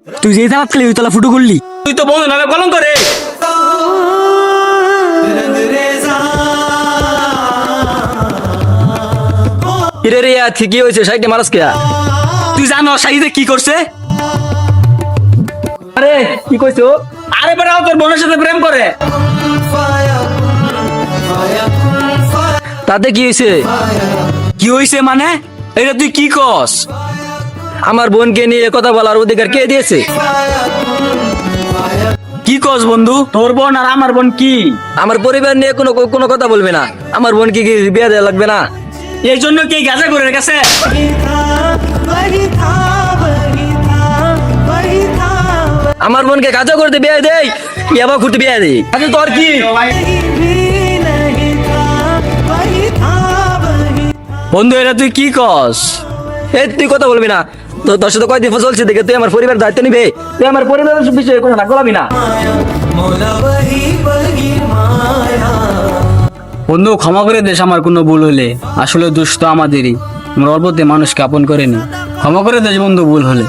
তুই যে তালা খেলি ওই তালা ফুটো করলি। তুই তো বন্ধু নামে কলঙ্ক করে। হিরে রে ঠিকই হয়েছে সাইডে মারাস কে। তুই জানো সাইদে কি করছে? আরে কি কইছো? আরে বেটা ও তোর বোনের সাথে প্রেম করে। তাতে কি হয়েছে? কি হইছে মানে? এটা তুই কি কস? আমার বোনকে নিয়ে কথা বলার অধিকার কে দিয়েছে? কি কস বন্ধু? তোর বোন আর আমার বোন কি? আমার পরিবার নিয়ে কোনো কোনো কথা বলবে না। আমার বোনকে কি বিয়ে দেওয়া লাগবে না? এই জন্য কি গাজা করে গেছে? আমার বোনকে কাজা করতে বিয়ে দেই, ইয়াবা খুঁটে বিয়ে দেই। আরে তোর কি? বন্ধু এটা তুই কি কস? এই তুই কথা বলবি না। তো তোর সাথে কয়দিন চলছে দেখে তুই আমার পরিবার দায়িত্ব নিবে। তুই আমার পরিবারের বিষয়ে কোনো না গলাবি না। বন্ধু ক্ষমা করে দেশ আমার কোনো ভুল হলে। আসলে দোষ তো আমাদেরই। আমরা অল্পতে মানুষকে আপন করে নি। ক্ষমা করে দেশ বন্ধু ভুল হলে।